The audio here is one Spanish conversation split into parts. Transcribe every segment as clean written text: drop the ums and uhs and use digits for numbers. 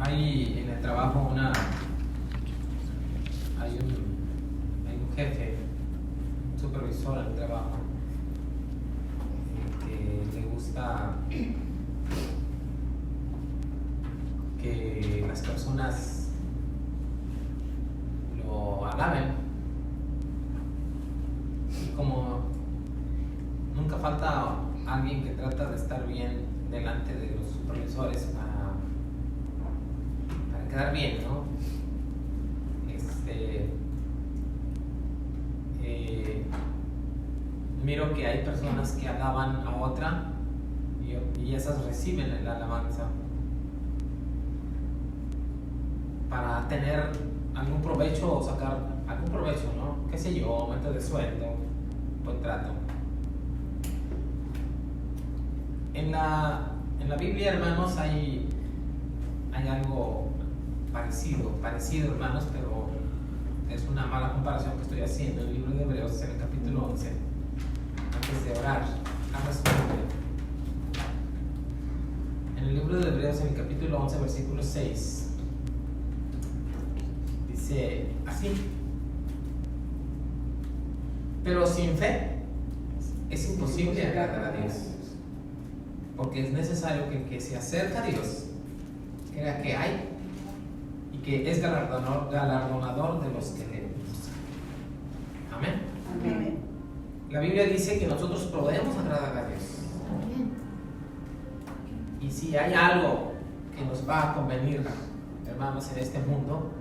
Hay en el trabajo hay un jefe, un supervisor en el trabajo, que le gusta que las personas lo alaben, y como nunca falta alguien que trata de estar bien delante de los supervisores para quedar bien, ¿no? Miro que hay personas que alaban a otra y esas reciben la alabanza para tener algún provecho o sacar algún provecho, ¿no? Qué sé yo, aumento de sueldo, buen trato. En la Biblia, hermanos, hay algo parecido, hermanos, pero es una mala comparación que estoy haciendo. En el libro de Hebreos, en el capítulo 11, antes de orar, en el libro de Hebreos, en el capítulo 11, versículo 6, dice así: pero sin fe es imposible agradar a Dios, porque es necesario que el que se acerca a Dios crea que hay y que es galardonador de los que le buscan. Amén. Amén. La Biblia dice que nosotros podemos agradar a Dios. Y si hay algo que nos va a convenir, hermanos, en este mundo,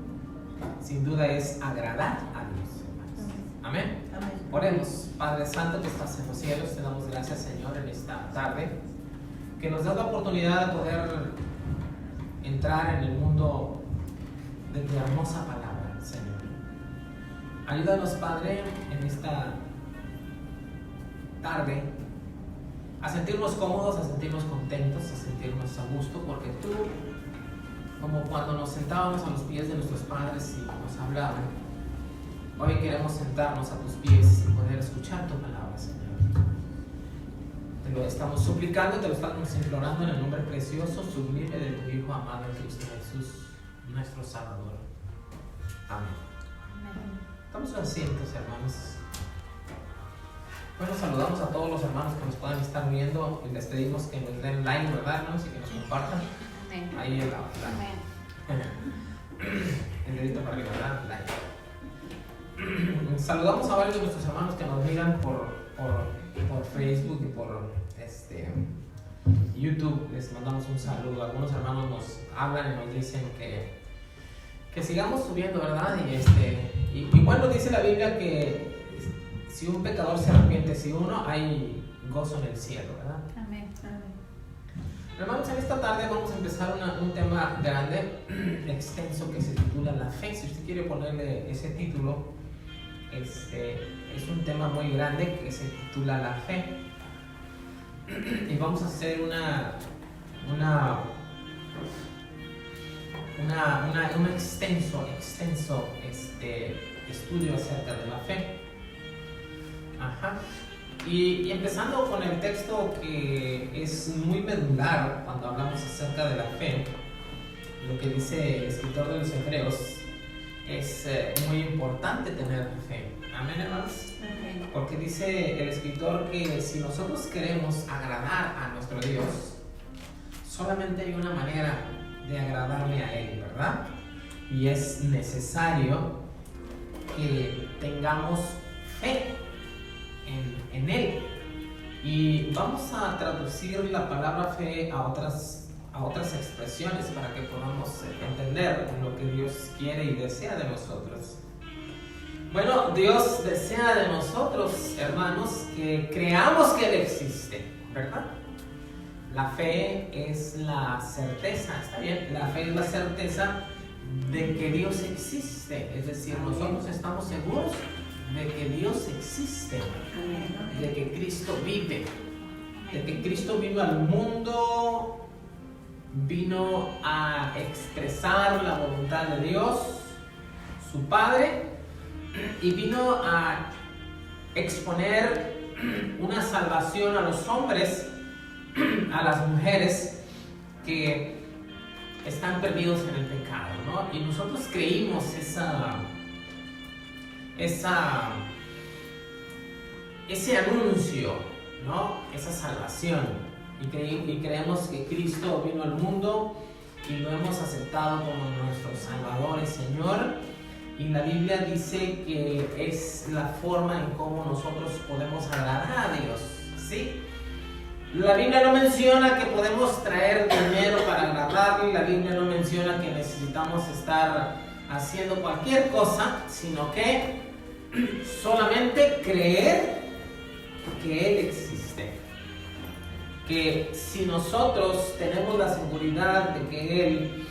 sin duda es agradar a Dios, hermanos. Amén. Amén. Oremos. Padre Santo que estás en los cielos, te damos gracias, Señor, en esta tarde, que nos da la oportunidad de poder entrar en el mundo de tu hermosa palabra, Señor. Ayúdanos, Padre, en esta tarde a sentirnos cómodos, a sentirnos contentos, a sentirnos a gusto, porque tú, como cuando nos sentábamos a los pies de nuestros padres y nos hablaban, hoy queremos sentarnos a tus pies y poder escuchar tu palabra, Señor. Te lo estamos suplicando, te lo estamos implorando en el nombre precioso, sublime de tu Hijo amado, Cristo Jesús, nuestro Salvador. Amén. Estamos en asientos, hermanos. Bueno, saludamos a todos los hermanos que nos puedan estar viendo y les pedimos que nos den like, ¿verdad, hermanos? Y que nos compartan. Amén. Ahí el dedito para arriba, ¿verdad? Like. Saludamos a varios de nuestros hermanos que nos miran por Facebook y por YouTube. Les mandamos un saludo. Algunos hermanos nos hablan y nos dicen que sigamos subiendo, ¿verdad? Y bueno, dice la Biblia que si un pecador se arrepiente, si uno, hay gozo en el cielo, ¿verdad? Amén. Hermanos, en esta tarde vamos a empezar un tema grande, extenso, que se titula La Fe. Si usted quiere ponerle ese título, es un tema muy grande que se titula La Fe. Y vamos a hacer un extenso estudio acerca de la fe. Ajá. Y empezando con el texto que es muy medular cuando hablamos acerca de la fe, lo que dice el escritor de los Hebreos, es muy importante tener fe. Amén, hermanos. Amén. Porque dice el escritor que si nosotros queremos agradar a nuestro Dios, solamente hay una manera de agradarle a Él, ¿verdad? Y es necesario que tengamos fe en Él. Y vamos a traducir la palabra fe a otras expresiones para que podamos entender lo que Dios quiere y desea de nosotros. Bueno, Dios desea de nosotros, hermanos, que creamos que Él existe, ¿verdad? La fe es la certeza, ¿está bien? La fe es la certeza de que Dios existe, es decir, nosotros estamos seguros de que Dios existe, de que Cristo vive, de que Cristo vino al mundo, vino a expresar la voluntad de Dios, su Padre, y vino a exponer una salvación a los hombres, a las mujeres que están perdidos en el pecado, ¿no? Y nosotros creímos ese anuncio, ¿no? Esa salvación. Y creemos que Cristo vino al mundo y lo hemos aceptado como nuestro Salvador y Señor. Y la Biblia dice que es la forma en cómo nosotros podemos agradar a Dios, ¿sí? La Biblia no menciona que podemos traer dinero para agradarle, la Biblia no menciona que necesitamos estar haciendo cualquier cosa, sino que solamente creer que Él existe. Que si nosotros tenemos la seguridad de que Él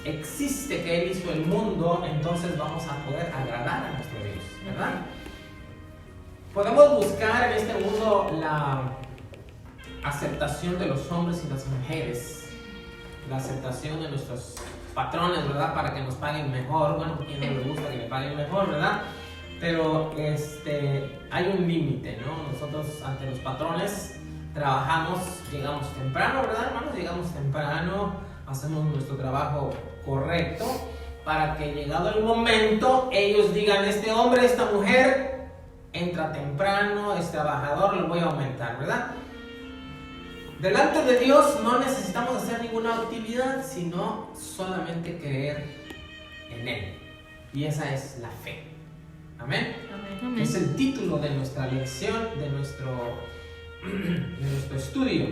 existe, que Él hizo el mundo, entonces vamos a poder agradar a nuestro Dios, ¿verdad? Podemos buscar en este mundo la aceptación de los hombres y las mujeres, la aceptación de nuestros patrones, ¿verdad? Para que nos paguen mejor. Bueno, a quien no le gusta que le paguen mejor, ¿verdad? Pero hay un límite, ¿no? Nosotros ante los patrones trabajamos, llegamos temprano, ¿verdad, hermanos? Llegamos temprano, hacemos nuestro trabajo correcto para que llegado el momento ellos digan: este hombre, esta mujer entra temprano, es trabajador, lo voy a aumentar, ¿verdad? Delante de Dios no necesitamos hacer ninguna actividad, sino solamente creer en Él. Y esa es la fe. Amén. Amén. Es el título de nuestra lección, de nuestro estudio.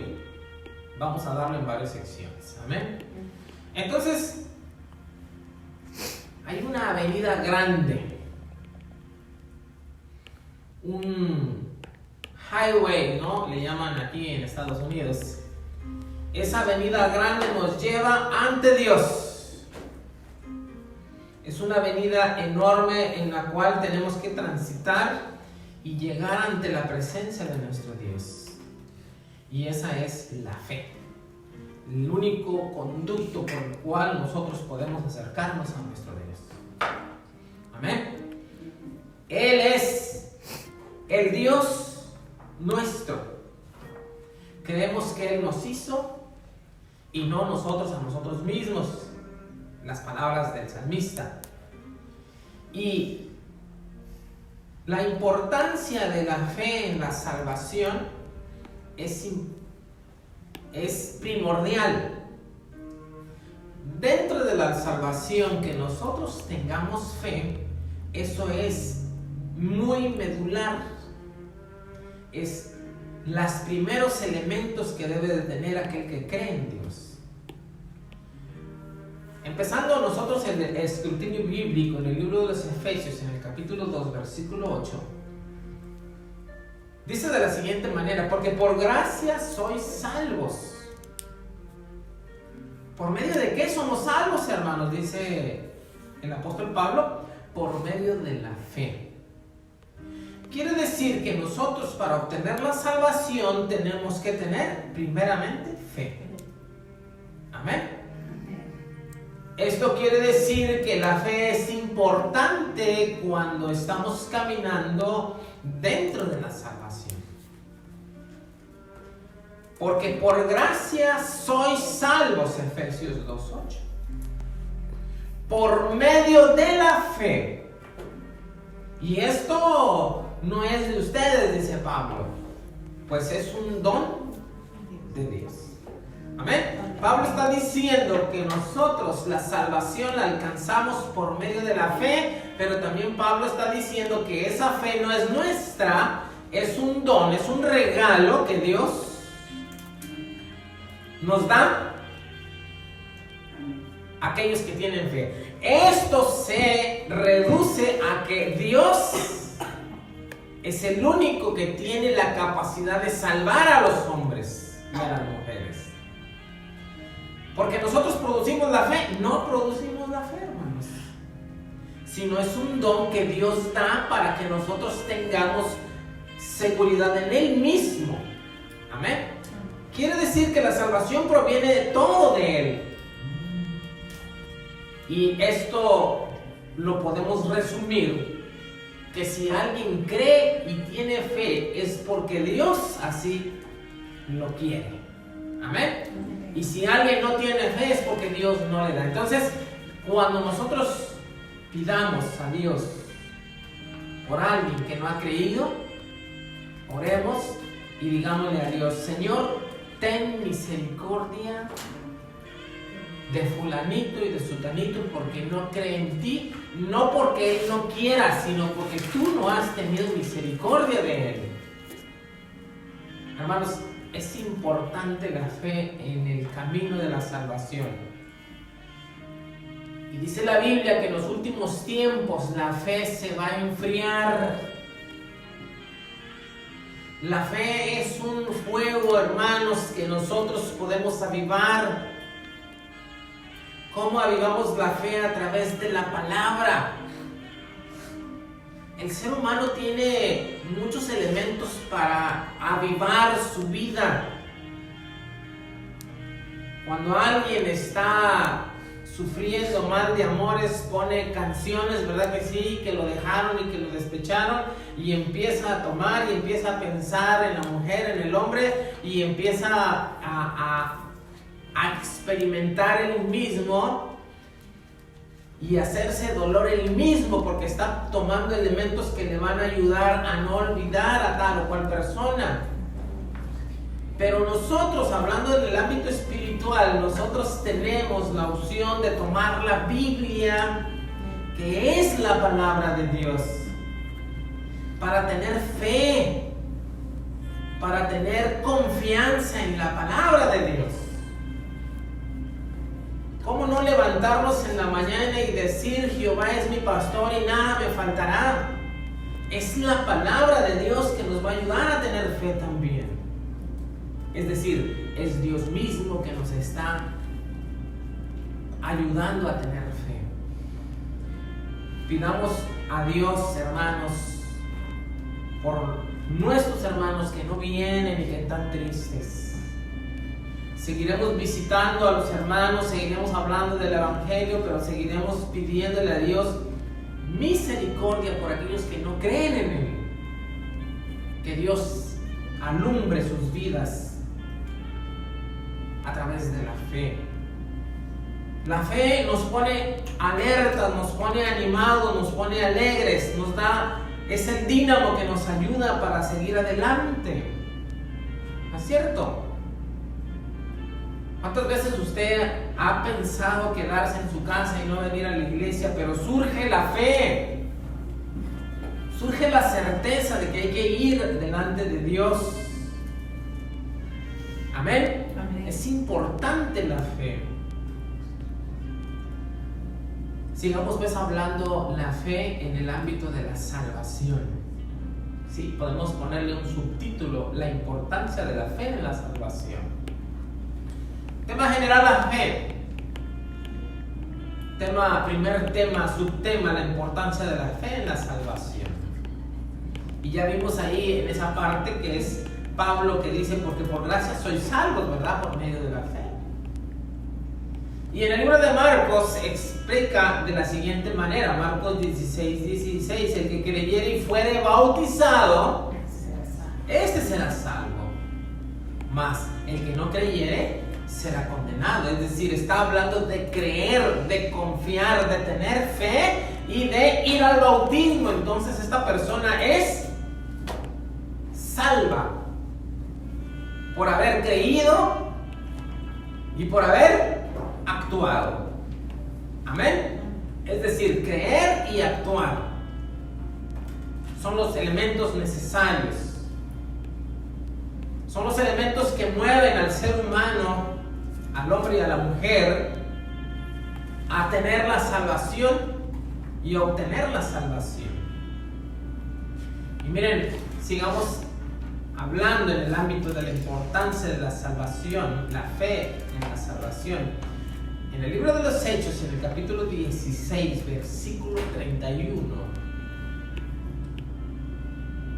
Vamos a darlo en varias secciones. Amén. Entonces, hay una avenida grande, un highway, ¿no? Le llaman aquí en Estados Unidos. Esa avenida grande nos lleva ante Dios. Es una avenida enorme en la cual tenemos que transitar y llegar ante la presencia de nuestro Dios. Y esa es la fe. El único conducto por el cual nosotros podemos acercarnos a nuestro Dios. Amén. Él es el Dios nuestro. Creemos que Él nos hizo y no nosotros a nosotros mismos. Las palabras del salmista. Y la importancia de la fe en la salvación es primordial. Dentro de la salvación, que nosotros tengamos fe, eso es muy medular. Es los primeros elementos que debe de tener aquel que cree en Dios. Empezando nosotros el escrutinio bíblico en el libro de los Efesios, en el capítulo 2, versículo 8, dice de la siguiente manera: porque por gracia sois salvos. ¿Por medio de qué somos salvos, hermanos? Dice el apóstol Pablo: por medio de la fe. Quiere decir que nosotros, para obtener la salvación, tenemos que tener primeramente fe. Amén. Esto quiere decir que la fe es importante cuando estamos caminando dentro de la salvación. Porque por gracia sois salvos, Efesios 2:8. Por medio de la fe. Y esto no es de ustedes, dice Pablo, pues es un don de Dios. Amén. Pablo está diciendo que nosotros la salvación la alcanzamos por medio de la fe, pero también Pablo está diciendo que esa fe no es nuestra, es un don, es un regalo que Dios nos da a aquellos que tienen fe. Esto se reduce a que Dios es el único que tiene la capacidad de salvar a los hombres y a las mujeres. Porque nosotros producimos la fe, no producimos la fe, hermanos, sino es un don que Dios da para que nosotros tengamos seguridad en Él mismo. Amén. Quiere decir que la salvación proviene de todo de Él. Y esto lo podemos resumir, que si alguien cree y tiene fe, es porque Dios así lo quiere. Amén. Y si alguien no tiene fe es porque Dios no le da. Entonces, cuando nosotros pidamos a Dios por alguien que no ha creído, oremos y digámosle a Dios: Señor, ten misericordia de fulanito y de sutanito porque no cree en ti, no porque él no quiera, sino porque tú no has tenido misericordia de él. Hermanos, es importante la fe en el camino de la salvación. Y dice la Biblia que en los últimos tiempos la fe se va a enfriar. La fe es un fuego, hermanos, que nosotros podemos avivar. ¿Cómo avivamos la fe? A través de la palabra. El ser humano tiene muchos elementos para avivar su vida. Cuando alguien está sufriendo mal de amores, pone canciones, ¿verdad que sí? Que lo dejaron y que lo despecharon, y empieza a tomar y empieza a pensar en la mujer, en el hombre, y empieza a experimentar él mismo y hacerse dolor él mismo, porque está tomando elementos que le van a ayudar a no olvidar a tal o cual persona. Pero nosotros, hablando en el ámbito espiritual, nosotros tenemos la opción de tomar la Biblia, que es la palabra de Dios, para tener fe, para tener confianza en la palabra de Dios. ¿Cómo no levantarnos en la mañana y decir: Jehová es mi pastor y nada me faltará? Es la palabra de Dios que nos va a ayudar a tener fe también. Es decir, es Dios mismo que nos está ayudando a tener fe. Pidamos a Dios, hermanos, por nuestros hermanos que no vienen y que están tristes. Seguiremos visitando a los hermanos, seguiremos hablando del Evangelio, pero seguiremos pidiéndole a Dios misericordia por aquellos que no creen en Él. Que Dios alumbre sus vidas a través de la fe. La fe nos pone alertas, nos pone animados, nos pone alegres, es el dínamo que nos ayuda para seguir adelante. ¿No es cierto? ¿Cuántas veces usted ha pensado quedarse en su casa y no venir a la iglesia, pero surge la fe? Surge la certeza de que hay que ir delante de Dios. Amén. Amén. Es importante la fe. Sigamos pues hablando la fe en el ámbito de la salvación. Sí, podemos ponerle un subtítulo: la importancia de la fe en la salvación. Tema general, la fe. Primer tema, subtema, la importancia de la fe en la salvación. Y ya vimos ahí en esa parte que es Pablo que dice: porque por gracia sois salvos, ¿verdad? Por medio de la fe. Y en el libro de Marcos explica de la siguiente manera, Marcos 16:16: el que creyere y fuere bautizado, este será salvo, mas el que no creyere será condenado. Es decir, está hablando de creer, de confiar, de tener fe y de ir al bautismo. Entonces esta persona es salva por haber creído y por haber actuado. Amén. Es decir, creer y actuar son los elementos necesarios. Son los elementos que mueven al ser humano, al hombre y a la mujer, a tener la salvación y a obtener la salvación. Y miren, sigamos hablando en el ámbito de la importancia de la salvación, la fe en la salvación. En el libro de los Hechos, en el capítulo 16, versículo 31,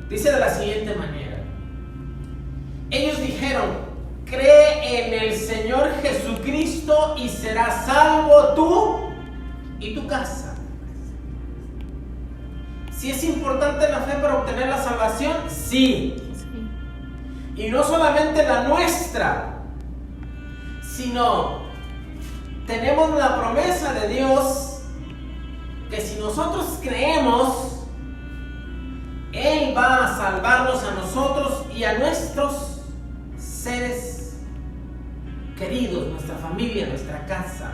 dice de la siguiente manera: ellos dijeron: cree en el Señor Jesucristo y serás salvo tú y tu casa. ¿Sí es importante la fe para obtener la salvación? Sí. Y no solamente la nuestra, sino tenemos la promesa de Dios que si nosotros creemos, Él va a salvarnos a nosotros y a nuestros seres queridos, nuestra familia, nuestra casa.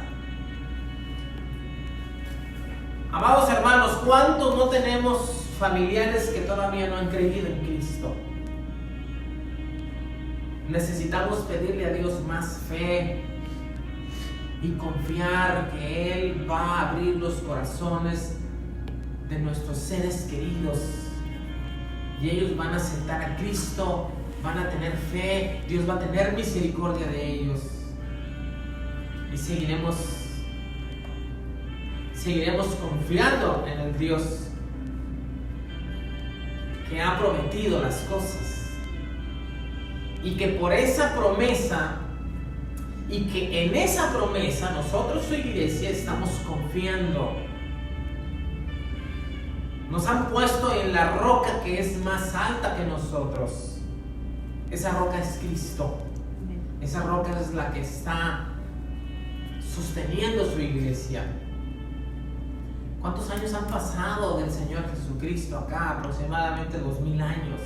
Amados hermanos, ¿cuántos no tenemos familiares que todavía no han creído en Cristo? Necesitamos pedirle a Dios más fe y confiar que Él va a abrir los corazones de nuestros seres queridos y ellos van a aceptar a Cristo, van a tener fe, Dios va a tener misericordia de ellos y seguiremos confiando en el Dios que ha prometido las cosas y que por esa promesa y que en esa promesa nosotros, su iglesia, estamos confiando. Nos han puesto en la roca que es más alta que nosotros. Esa roca es Cristo. Esa roca es la que está sosteniendo su iglesia. ¿Cuántos años han pasado del Señor Jesucristo acá? Aproximadamente 2000 años.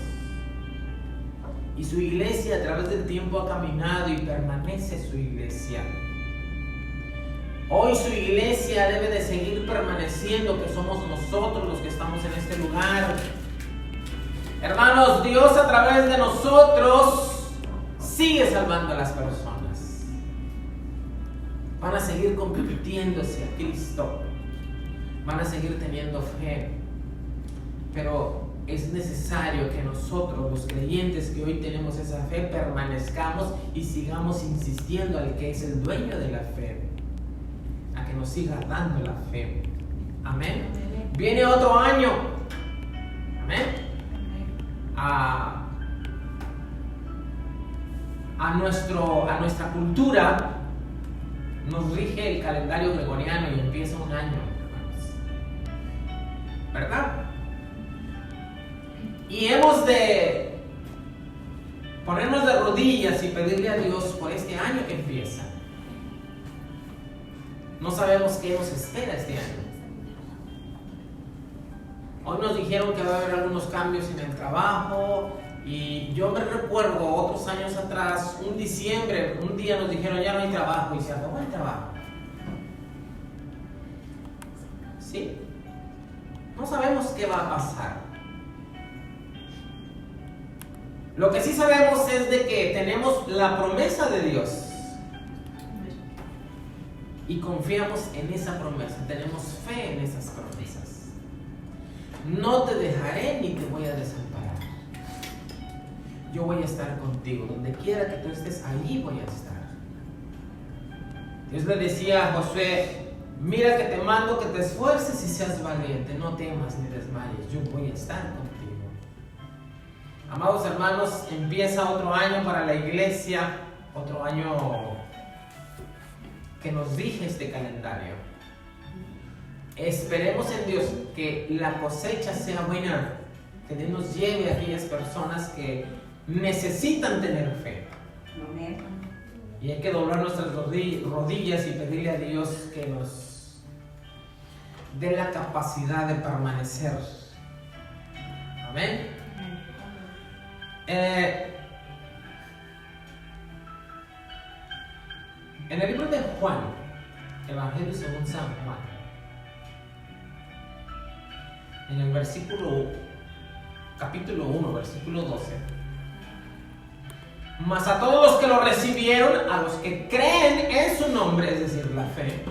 Y su iglesia a través del tiempo ha caminado y permanece su iglesia. Hoy su iglesia debe de seguir permaneciendo, que somos nosotros los que estamos en este lugar. Hermanos, Dios a través de nosotros sigue salvando a las personas. Van a seguir convirtiéndose a Cristo. Van a seguir teniendo fe. Pero es necesario que nosotros, los creyentes que hoy tenemos esa fe, permanezcamos y sigamos insistiendo al que es el dueño de la fe, a que nos siga dando la fe. Amén. Viene otro año. Amén. A nuestra cultura nos rige el calendario gregoriano y empieza un año, hermanos. ¿Verdad? Y hemos de ponernos de rodillas y pedirle a Dios por este año que empieza. No sabemos qué nos espera este año. Hoy nos dijeron que va a haber algunos cambios en el trabajo. Y yo me recuerdo otros años atrás, un diciembre, un día nos dijeron ya no hay trabajo y se acabó el trabajo. ¿Sí? No sabemos qué va a pasar. Lo que sí sabemos es de que tenemos la promesa de Dios y confiamos en esa promesa, tenemos fe en esas promesas. No te dejaré ni te voy a desamparar. Yo voy a estar contigo, donde quiera que tú estés, allí voy a estar. Dios le decía a Josué: mira que te mando que te esfuerces y seas valiente, no temas ni desmayes, yo voy a estar contigo. Amados hermanos, empieza otro año para la iglesia, otro año que nos rige este calendario. Esperemos en Dios que la cosecha sea buena, que Dios nos lleve a aquellas personas que necesitan tener fe. Y hay que doblar nuestras rodillas y pedirle a Dios que nos dé la capacidad de permanecer. Amén. En el libro de Juan, Evangelio según San Juan, en el capítulo 1, versículo 12, mas a todos los que lo recibieron, a los que creen en su nombre, es decir, la fe,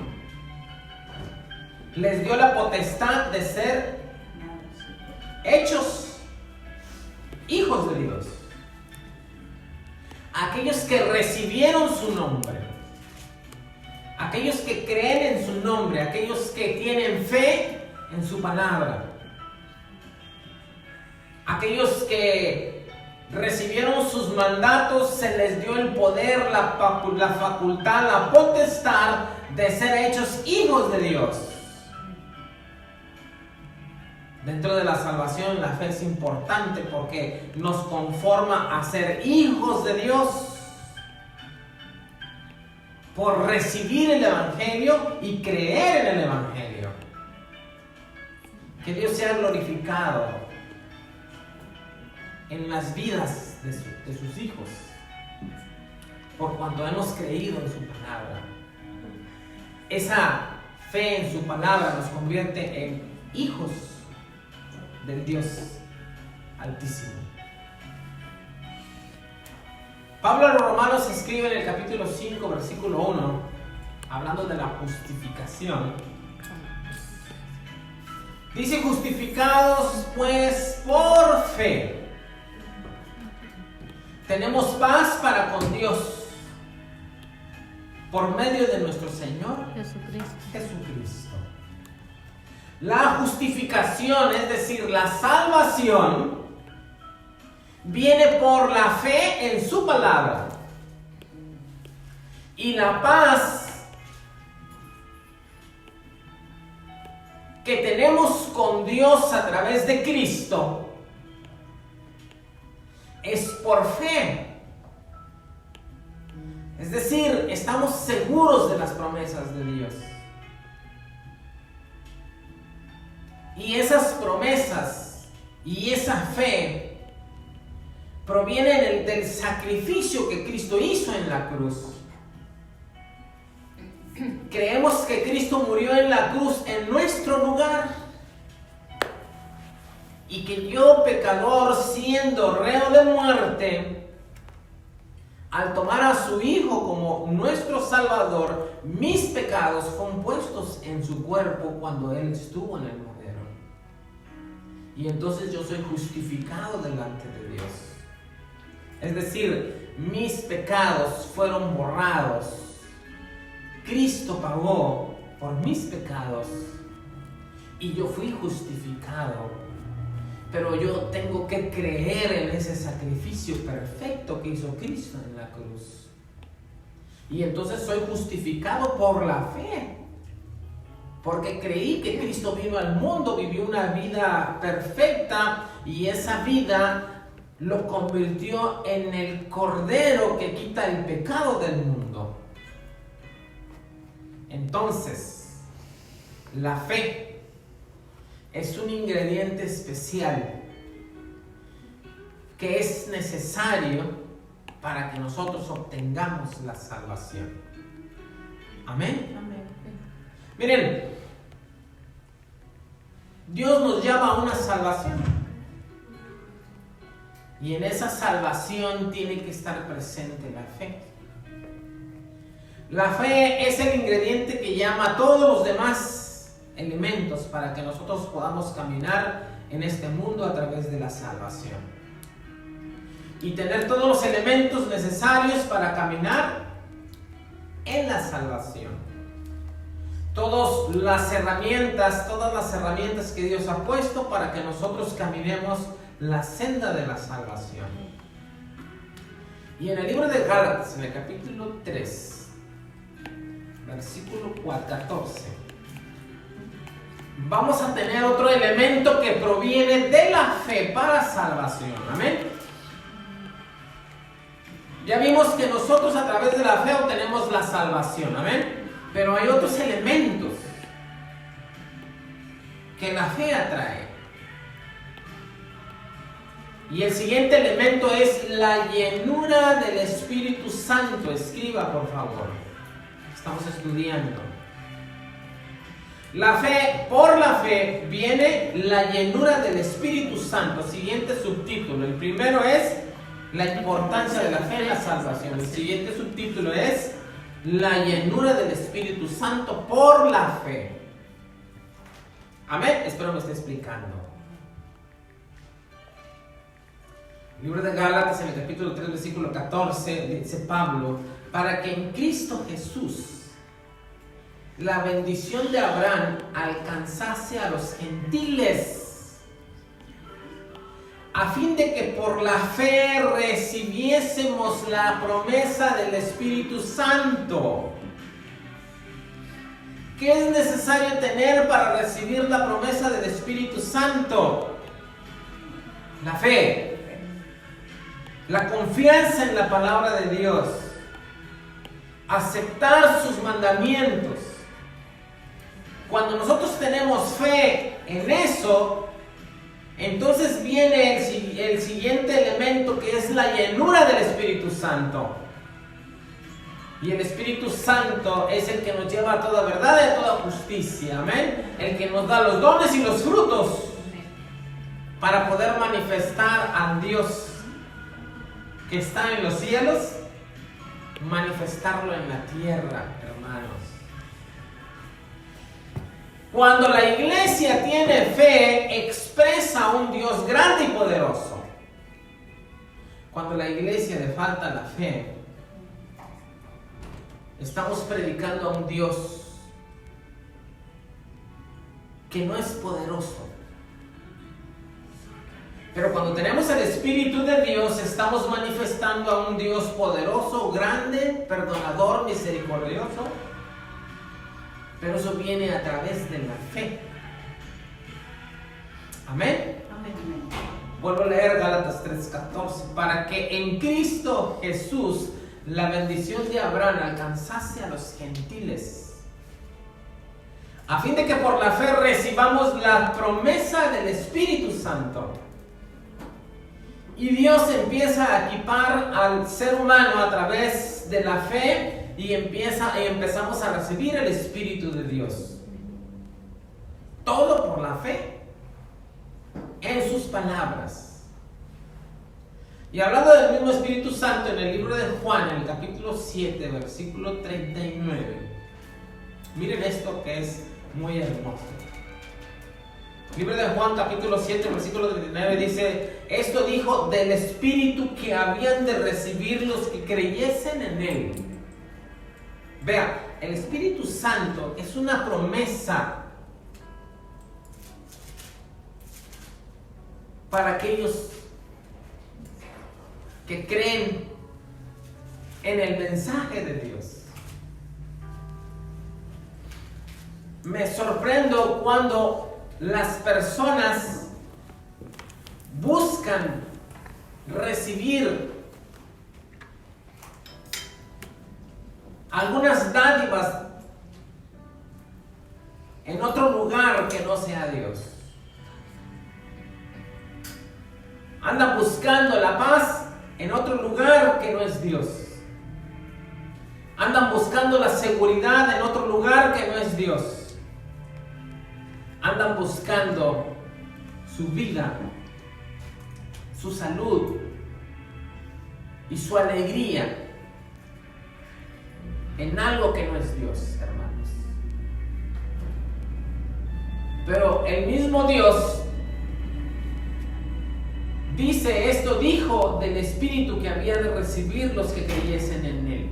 les dio la potestad de ser hechos hijos de Dios. Aquellos que recibieron su nombre, aquellos que creen en su nombre, aquellos que tienen fe en su palabra, aquellos que recibieron sus mandatos, se les dio el poder, la facultad, la potestad de ser hechos hijos de Dios. Dentro de la salvación, la fe es importante porque nos conforma a ser hijos de Dios. por recibir el Evangelio y creer en el Evangelio. Que Dios sea glorificado en las vidas de sus hijos, por cuanto hemos creído en su palabra. Esa fe en su palabra nos convierte en hijos del Dios Altísimo. Pablo a los Romanos escribe en el capítulo 5, versículo 1, hablando de la justificación. Dice: justificados pues por fe, tenemos paz para con Dios por medio de nuestro Señor Jesucristo. La justificación, es decir, la salvación, viene por la fe en su palabra. Y la paz que tenemos con Dios a través de Cristo es por fe. Es decir, estamos seguros de las promesas de Dios. Y esas promesas y esa fe provienen del sacrificio que Cristo hizo en la cruz. Creemos que Cristo murió en la cruz en nuestro lugar. Y que yo, pecador, siendo reo de muerte, al tomar a su Hijo como nuestro Salvador, mis pecados fueron puestos en su cuerpo cuando Él estuvo en el madero. Y entonces yo soy justificado delante de Dios. Es decir, mis pecados fueron borrados. Cristo pagó por mis pecados y yo fui justificado. Pero yo tengo que creer en ese sacrificio perfecto que hizo Cristo en la cruz. Y entonces soy justificado por la fe. Porque creí que Cristo vino al mundo, vivió una vida perfecta y esa vida lo convirtió en el Cordero que quita el pecado del mundo. Entonces, la fe es un ingrediente especial que es necesario para que nosotros obtengamos la salvación. Amén. Amén. Miren, Dios nos llama a una salvación. Y en esa salvación tiene que estar presente la fe. La fe es el ingrediente que llama a todos los demás elementos para que nosotros podamos caminar en este mundo a través de la salvación. Y tener todos los elementos necesarios para caminar en la salvación. Todas las herramientas que Dios ha puesto para que nosotros caminemos la senda de la salvación. Y en el libro de Gálatas, en el capítulo 3, versículo 14, vamos a tener otro elemento que proviene de la fe para salvación. Amén. Ya vimos que nosotros a través de la fe obtenemos la salvación. Amén. Pero hay otros elementos que la fe atrae. Y el siguiente elemento es la llenura del Espíritu Santo. Escriba, por favor. Estamos estudiando. La fe, por la fe, viene la llenura del Espíritu Santo. Siguiente subtítulo. El primero es la importancia de la fe en la salvación. El siguiente subtítulo es la llenura del Espíritu Santo por la fe. Amén. Espero me esté explicando. El libro de Gálatas, en el capítulo 3, versículo 14, dice Pablo: para que en Cristo Jesús la bendición de Abraham alcanzase a los gentiles, a fin de que por la fe recibiésemos la promesa del Espíritu Santo. ¿Qué es necesario tener para recibir la promesa del Espíritu Santo? La fe, la confianza en la palabra de Dios. aceptar sus mandamientos. Cuando nosotros tenemos fe en eso, entonces viene el siguiente elemento, que es la llenura del Espíritu Santo. Y el Espíritu Santo es el que nos lleva a toda verdad y a toda justicia. Amén. El que nos da los dones y los frutos para poder manifestar al Dios que está en los cielos, manifestarlo en la tierra, hermanos. Cuando la iglesia tiene fe, expresa a un Dios grande y poderoso. Cuando la iglesia le falta la fe, estamos predicando a un Dios que no es poderoso. Pero cuando tenemos el Espíritu de Dios, estamos manifestando a un Dios poderoso, grande, perdonador, misericordioso. Pero eso viene a través de la fe. Amén. Amén. Vuelvo a leer Gálatas 3:14. Para que en Cristo Jesús la bendición de Abraham alcanzase a los gentiles, a fin de que por la fe recibamos la promesa del Espíritu Santo. Y Dios empieza a equipar al ser humano a través de la fe y empezamos a recibir el Espíritu de Dios. Todo por la fe en sus palabras. Y hablando del mismo Espíritu Santo, en el libro de Juan, en el capítulo 7, versículo 39, miren esto que es muy hermoso. Libro de Juan, capítulo 7, versículo 39 dice: esto dijo del Espíritu que habían de recibir los que creyesen en Él. Vea, el Espíritu Santo es una promesa para aquellos que creen en el mensaje de Dios. Me sorprendo cuando las personas buscan recibir algunas dádivas en otro lugar que no sea Dios. Andan buscando la paz en otro lugar que no es Dios. Andan buscando la seguridad en otro lugar que no es Dios. Andan buscando su vida, su salud y su alegría en algo que no es Dios, hermanos. Pero el mismo Dios dice: esto dijo del Espíritu que había de recibir los que creyesen en Él.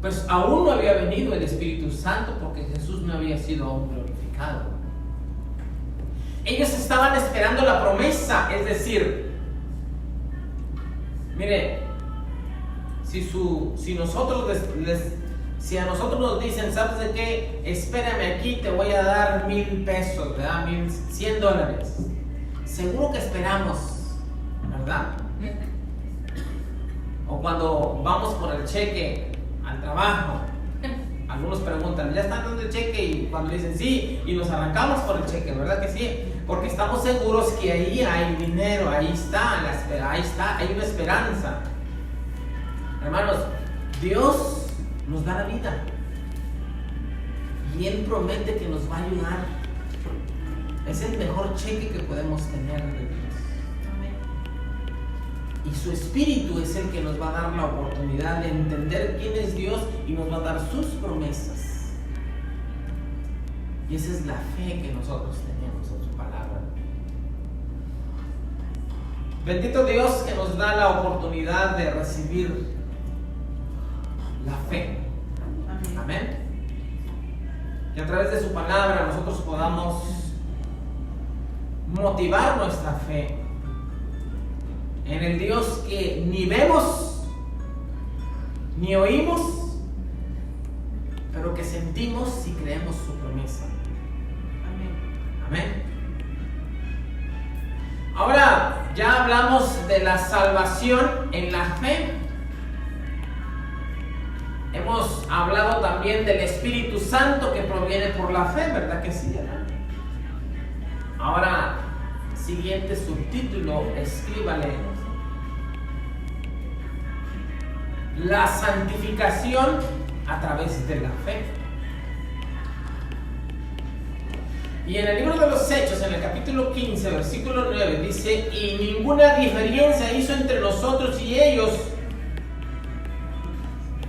Pues aún no había venido el Espíritu Santo, porque Jesús no había sido aún glorificado. Ellos estaban esperando la promesa, es decir, mire, si a nosotros nos dicen: ¿sabes de qué? Espérame aquí, te voy a dar 1,000 pesos, ¿verdad? $100. Seguro que esperamos, ¿verdad? O cuando vamos por el cheque al trabajo, algunos preguntan: ¿ya están dando el cheque? Y cuando dicen sí, y nos arrancamos por el cheque, ¿verdad que sí? Porque estamos seguros que ahí hay dinero, ahí está, hay una esperanza. Hermanos, Dios nos da la vida y Él promete que nos va a ayudar. Es el mejor cheque que podemos tener de Dios. Y su Espíritu es el que nos va a dar la oportunidad de entender quién es Dios y nos va a dar sus promesas. Y esa es la fe que nosotros tenemos en su palabra. Bendito Dios que nos da la oportunidad de recibir la fe. Amén. Que a través de su palabra nosotros podamos motivar nuestra fe en el Dios que ni vemos ni oímos, pero que sentimos y creemos su promesa. Amén. Ahora ya hablamos de la salvación en la fe. Hemos hablado también del Espíritu Santo que proviene por la fe, ¿verdad que sí, hermano? Ahora, siguiente subtítulo, escríbale: la santificación a través de la fe. Y en el libro de los Hechos, en el capítulo 15, versículo 9, dice: y ninguna diferencia hizo entre nosotros y ellos,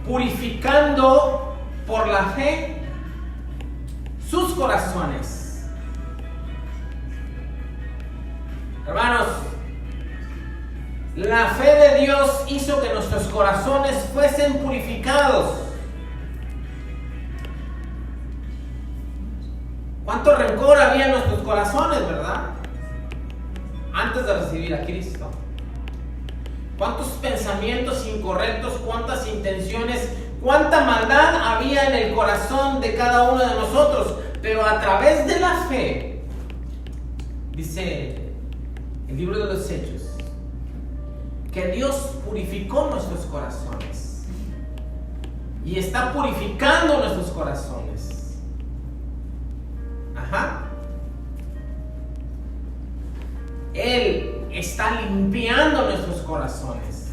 purificando por la fe sus corazones. Hermanos, la fe de Dios hizo que nuestros corazones fuesen purificados. ¿Cuánto rencor había en nuestros corazones, verdad? Antes de recibir a Cristo. ¿Cuántos pensamientos incorrectos, cuántas intenciones, cuánta maldad había en el corazón de cada uno de nosotros? Pero a través de la fe, dice el libro de los Hechos, que Dios purificó nuestros corazones y está purificando nuestros corazones. Él está limpiando nuestros corazones,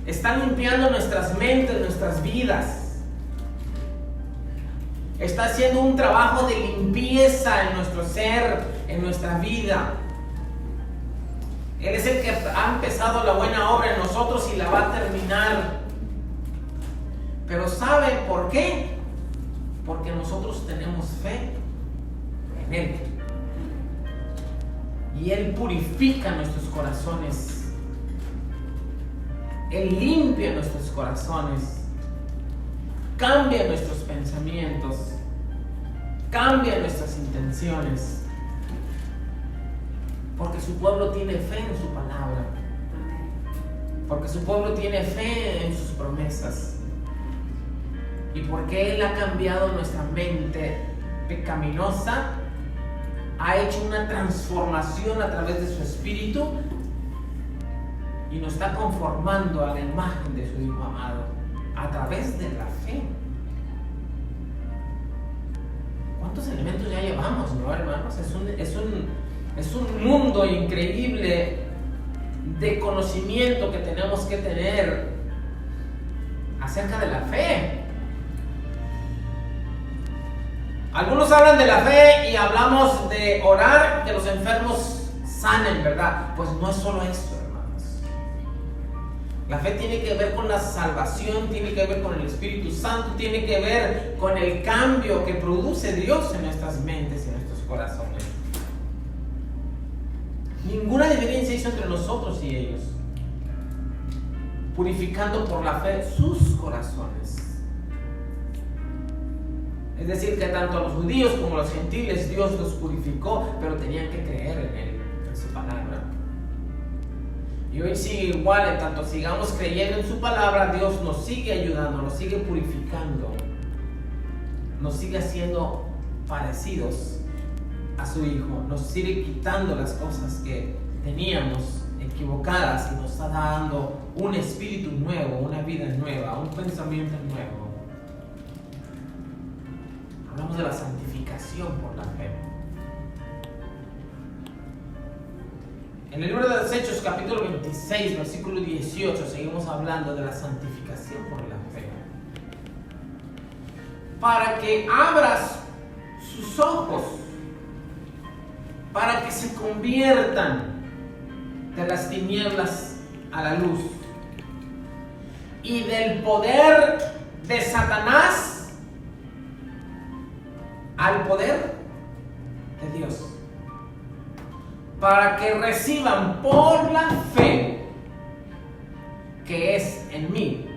está limpiando nuestras mentes, nuestras vidas, está haciendo un trabajo de limpieza en nuestro ser, en nuestra vida. Él es el que ha empezado la buena obra en nosotros y la va a terminar. Pero ¿sabe por qué? Porque nosotros tenemos fe en Él. Y Él purifica nuestros corazones. Él limpia nuestros corazones. Cambia nuestros pensamientos. Cambia nuestras intenciones. Porque su pueblo tiene fe en su palabra. Porque su pueblo tiene fe en sus promesas. Y porque Él ha cambiado nuestra mente pecaminosa, ha hecho una transformación a través de su Espíritu y nos está conformando a la imagen de su Hijo amado a través de la fe. ¿Cuántos elementos ya llevamos, no, hermanos? Es un mundo increíble de conocimiento que tenemos que tener acerca de la fe. Algunos hablan de la fe y hablamos de orar, que los enfermos sanen, ¿verdad? Pues no es solo eso, hermanos. La fe tiene que ver con la salvación, tiene que ver con el Espíritu Santo, tiene que ver con el cambio que produce Dios en nuestras mentes y en nuestros corazones. Ninguna diferencia hizo entre nosotros y ellos, purificando por la fe sus corazones. Es decir, que tanto a los judíos como a los gentiles Dios los purificó, pero tenían que creer en Él, en su palabra. Y hoy sigue igual, en tanto sigamos creyendo en su palabra, Dios nos sigue ayudando, nos sigue purificando, nos sigue haciendo parecidos a su Hijo, nos sigue quitando las cosas que teníamos equivocadas y nos está dando un espíritu nuevo, una vida nueva, un pensamiento nuevo. Hablamos de la santificación por la fe. En el libro de los Hechos, capítulo 26, versículo 18, seguimos hablando de la santificación por la fe. Para que abras sus ojos, para que se conviertan de las tinieblas a la luz y del poder de Satanás al poder de Dios, para que reciban por la fe que es en mí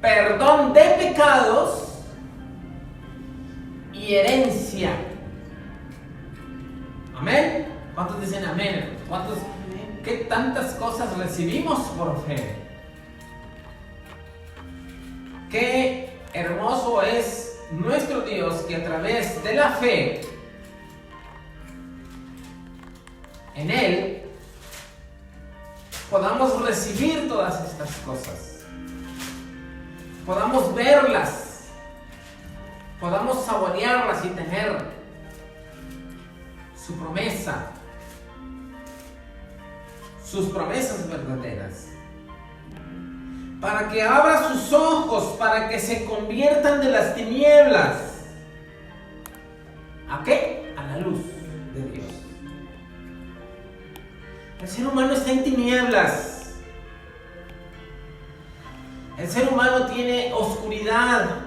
perdón de pecados y herencia. Amén. ¿Cuántos dicen amén? ¿Cuántos? ¿Qué tantas cosas recibimos por fe? Qué hermoso es nuestro Dios, que a través de la fe en Él podamos recibir todas estas cosas. podamos verlas, podamos saborearlas y tener su promesa, sus promesas verdaderas, para que abra sus ojos, para que se conviertan de las tinieblas. ¿A qué? A la luz de Dios. El ser humano está en tinieblas. El ser humano tiene oscuridad,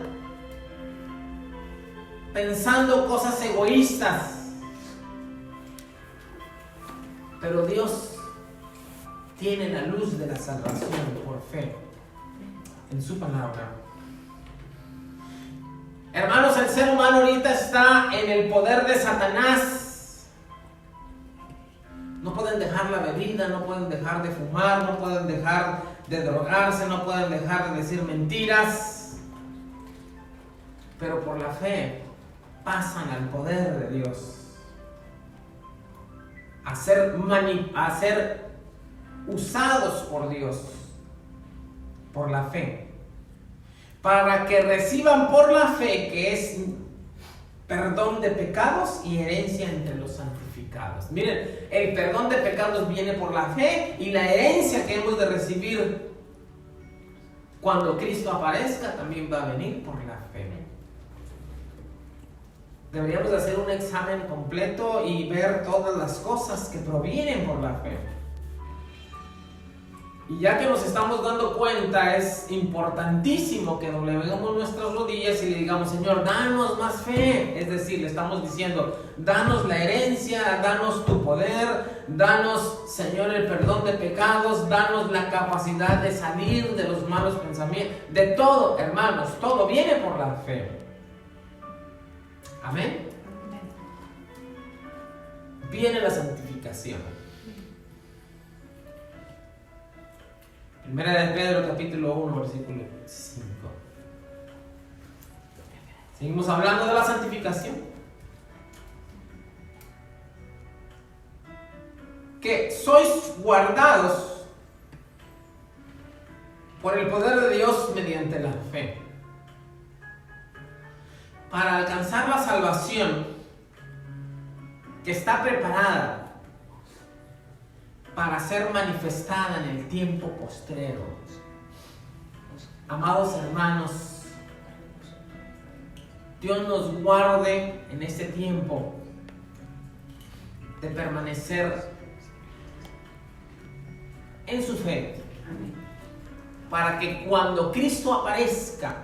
pensando cosas egoístas. Pero Dios tiene la luz de la salvación por fe en su palabra. Hermanos, el ser humano ahorita está en el poder de Satanás. No pueden dejar la bebida, no pueden dejar de fumar, no pueden dejar de drogarse, no pueden dejar de decir mentiras. Pero por la fe pasan al poder de Dios, a ser usados por Dios, por la fe, para que reciban por la fe, que es perdón de pecados y herencia entre los santificados. Miren, el perdón de pecados viene por la fe, y la herencia que hemos de recibir cuando Cristo aparezca también va a venir por la fe. Deberíamos hacer un examen completo y ver todas las cosas que provienen por la fe. Y ya que nos estamos dando cuenta, es importantísimo que dobleguemos nuestras rodillas y le digamos: Señor, danos más fe. Es decir, le estamos diciendo: danos la herencia, danos tu poder, danos, Señor, el perdón de pecados, danos la capacidad de salir de los malos pensamientos. De todo, hermanos, todo viene por la fe. Amén. Viene la santificación. Primera de Pedro, capítulo 1, versículo 5. Seguimos hablando de la santificación. Que sois guardados por el poder de Dios mediante la fe, para alcanzar la salvación que está preparada para ser manifestada en el tiempo postrero. Amados hermanos, Dios nos guarde en este tiempo de permanecer en su fe, para que cuando Cristo aparezca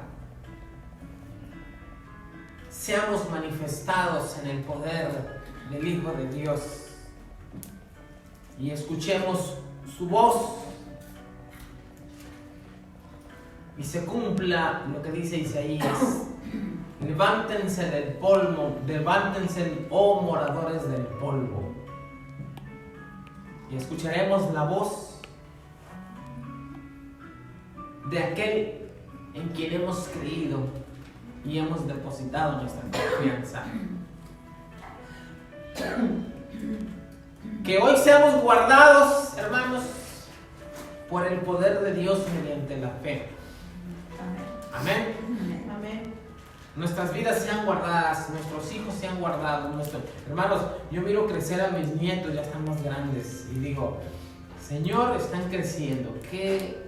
seamos manifestados en el poder del Hijo de Dios y escuchemos su voz y se cumpla lo que dice Isaías: levántense del polvo, levántense, oh moradores del polvo, y escucharemos la voz de aquel en quien hemos creído y hemos depositado nuestra confianza. Que hoy seamos guardados, hermanos, por el poder de Dios mediante la fe. Amén. Amén. Nuestras vidas sean guardadas, nuestros hijos sean guardados. Hermanos, yo miro crecer a mis nietos, ya están más grandes, y digo: Señor, están creciendo, ¿qué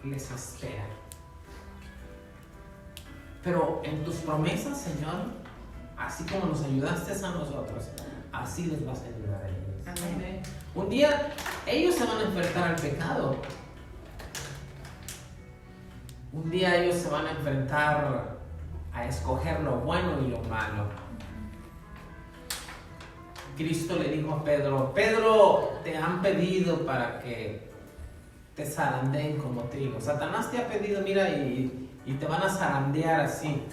les espera? Pero en tus promesas, Señor, así como nos ayudaste a nosotros, así les vas a ayudar a ellos. Amén. Un día ellos se van a enfrentar al pecado. Un día ellos se van a enfrentar a escoger lo bueno y lo malo. Cristo le dijo a Pedro: Pedro, te han pedido para que te zarandeen como trigo. Satanás te ha pedido, mira, y te van a zarandear así.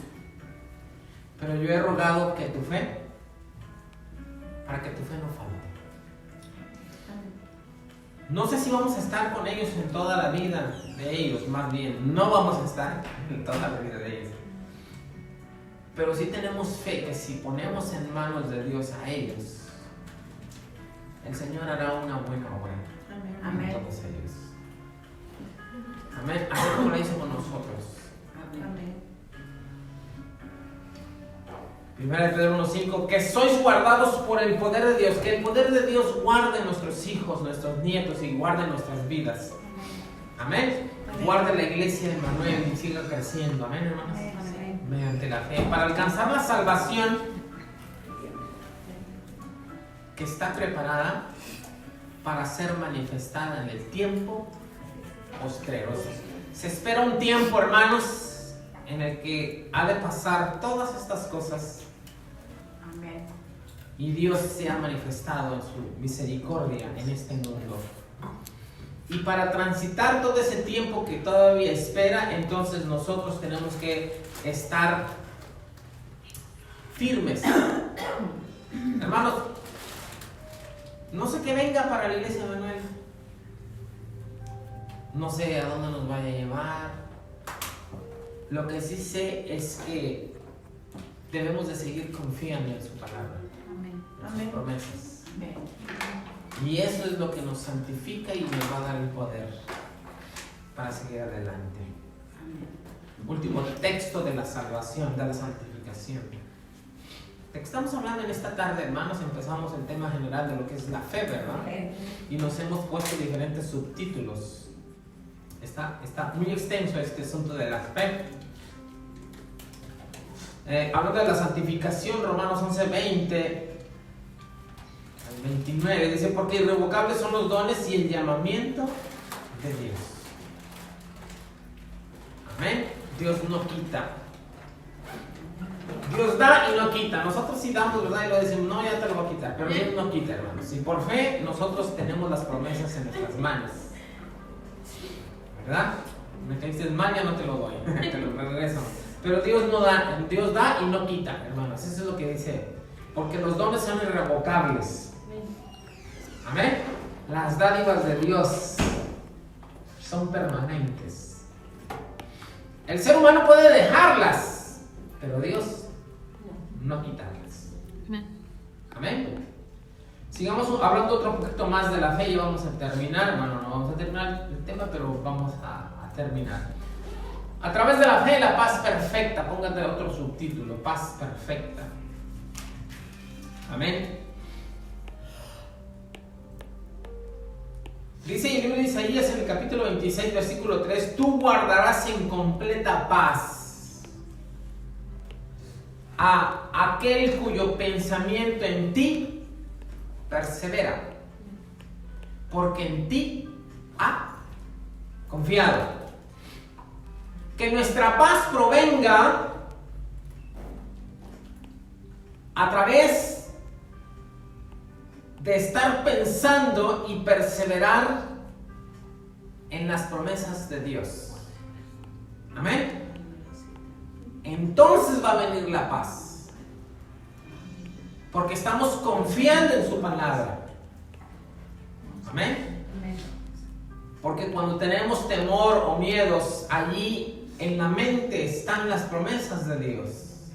Pero yo he rogado que tu fe, para que tu fe no falte. No sé si vamos a estar con ellos en toda la vida de ellos, más bien, no vamos a estar en toda la vida de ellos. Pero sí tenemos fe que si ponemos en manos de Dios a ellos, el Señor hará una buena obra. Amén. Todos ellos. Amén. Así como lo hizo con nosotros. 1 Pedro 1:5, que sois guardados por el poder de Dios, que el poder de Dios guarde nuestros hijos, nuestros nietos y guarde nuestras vidas. Amén. Guarde la iglesia de Manuel y siga creciendo. Amén, hermanos. Mediante la fe, para alcanzar la salvación que está preparada para ser manifestada en el tiempo postrero. Se espera un tiempo, hermanos, en el que ha de pasar todas estas cosas. Amén. Y Dios se ha manifestado en su misericordia en este mundo. Y para transitar todo ese tiempo que todavía espera, entonces nosotros tenemos que estar firmes. Hermanos, no sé qué venga para la iglesia de Manuel. No sé a dónde nos vaya a llevar. Lo que sí sé es que debemos de seguir confiando en su palabra, en sus promesas. Amén. Y eso es lo que nos santifica y nos va a dar el poder para seguir adelante. Último texto de la salvación, de la santificación. ¿De qué estamos hablando en esta tarde, hermanos? Empezamos el tema general de lo que es la fe, ¿verdad? Y nos hemos puesto diferentes subtítulos. Está muy extenso este asunto de la fe. Hablando de la santificación, Romanos 11:20 al 29, dice, porque irrevocables son los dones y el llamamiento de Dios. Amén. Dios no quita. Dios da y no quita. Nosotros sí damos, ¿verdad? Y lo decimos, no, ya te lo voy a quitar. Pero Dios no quita, hermanos. Y por fe nosotros tenemos las promesas en nuestras manos. ¿Verdad? Me caíste mal, ya no te lo doy. Te lo regreso. Pero Dios no da, Dios da y no quita, hermanos. Eso es lo que dice. Porque los dones son irrevocables. Amén. Las dádivas de Dios son permanentes. El ser humano puede dejarlas, pero Dios no quitarlas. Amén. Sigamos hablando otro poquito más de la fe y vamos a terminar. Bueno, no vamos a terminar el tema, pero vamos a terminar. A través de la fe, la paz perfecta. Póngate otro subtítulo, paz perfecta. Amén. Dice el libro de Isaías en el capítulo 26, versículo 3, tú guardarás en completa paz a aquel cuyo pensamiento en ti persevera, porque en ti ha confiado. Que nuestra paz provenga a través de estar pensando y perseverar en las promesas de Dios. Amén. Entonces va a venir la paz, porque estamos confiando en su palabra. Amén. Porque cuando tenemos temor o miedos, allí en la mente están las promesas de Dios.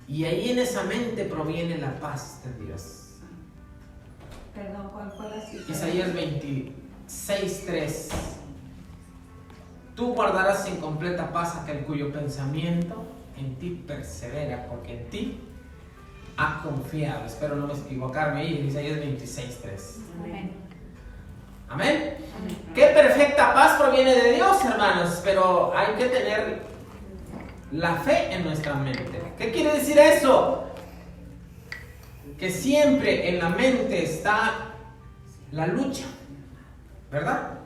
Y ahí en esa mente proviene la paz de Dios. Perdón, ¿cuál fue la cita? Isaías 26:3. Tú guardarás en completa paz aquel cuyo pensamiento en ti persevera, porque en ti ha confiado. Espero no equivocarme ahí, Isaías 26:3. Amén. Amén. Qué perfecta paz proviene de Dios, hermanos, pero hay que tener la fe en nuestra mente. ¿Qué quiere decir eso? Que siempre en la mente está la lucha, ¿verdad?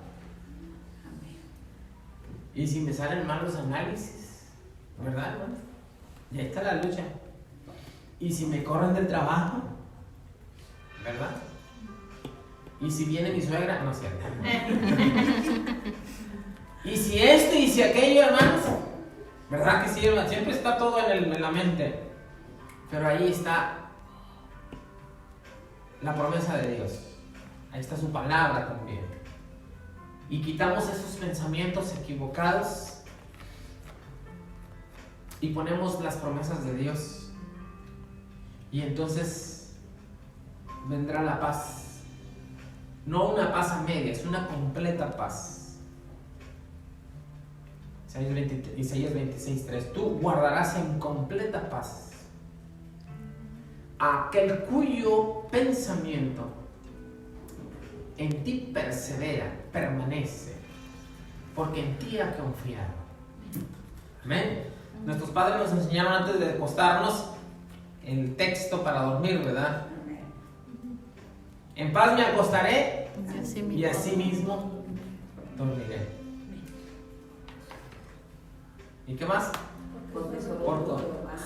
Y si me salen mal los análisis, ¿verdad, hermano? Y ahí está la lucha. Y si me corren del trabajo, ¿verdad? Y si viene mi suegra, no es cierto. Y si esto y si aquello, hermanos, ¿verdad que sí, hermano? Siempre está todo en la mente. Pero ahí está la promesa de Dios. Ahí está su palabra también. Y quitamos esos pensamientos equivocados y ponemos las promesas de Dios. Y entonces vendrá la paz. No una paz a medias, una completa paz. Isaías 26:3. Tú guardarás en completa paz aquel cuyo pensamiento en ti persevera, permanece, porque en ti ha confiado. Amén. Nuestros padres nos enseñaron antes de acostarnos el texto para dormir, ¿verdad? En paz me acostaré y así mismo dormiré. ¿Y qué más? Porque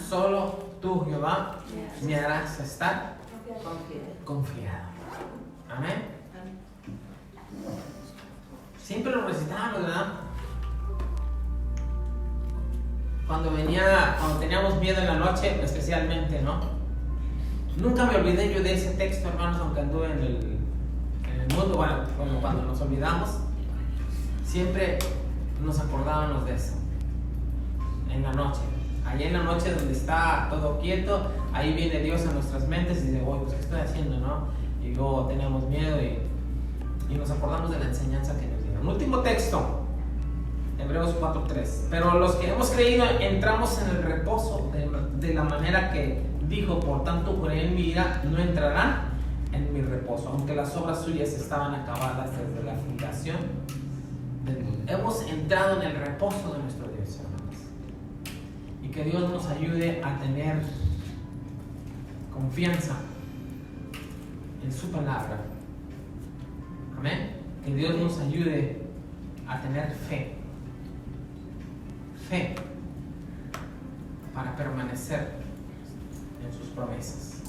solo tú, Jehová, me harás estar confiado. Amén. Siempre lo recitábamos, ¿verdad? Cuando teníamos miedo en la noche, especialmente, ¿no? Nunca me olvidé yo de ese texto, hermanos, aunque anduve en el mundo, bueno, como cuando nos olvidamos, siempre nos acordábamos de eso. En la noche. Allá en la noche donde está todo quieto, ahí viene Dios a nuestras mentes y dice, pues ¿qué estoy haciendo, no? Y luego tenemos miedo y nos acordamos de la enseñanza que nos dieron. Último texto, Hebreos 4:3. Pero los que hemos creído entramos en el reposo de la manera que dijo, por tanto juré en mi ira, no entrarán en mi reposo, aunque las obras suyas estaban acabadas desde la fundación del mundo. Hemos entrado en el reposo de nuestro Dios, hermanos. Y que Dios nos ayude a tener confianza en su palabra. Amén. Que Dios nos ayude a tener fe para permanecer en sus promesas.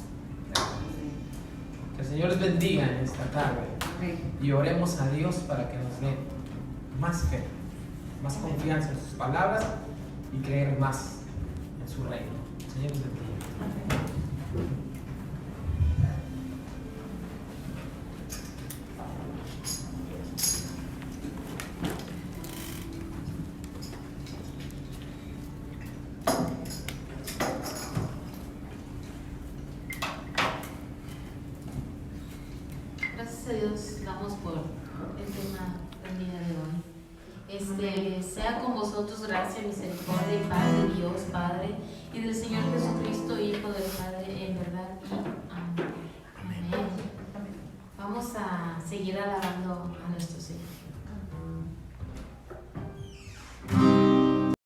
Que el Señor les bendiga en esta tarde y oremos a Dios para que nos dé más fe, más confianza en sus palabras y creer más en su reino. El Señor les bendiga. Gracias a Dios damos por el tema del día de hoy. Sea con vosotros gracia, misericordia y paz de Dios Padre y del Señor Jesucristo, Hijo del Padre, en verdad y amén. Vamos a seguir alabando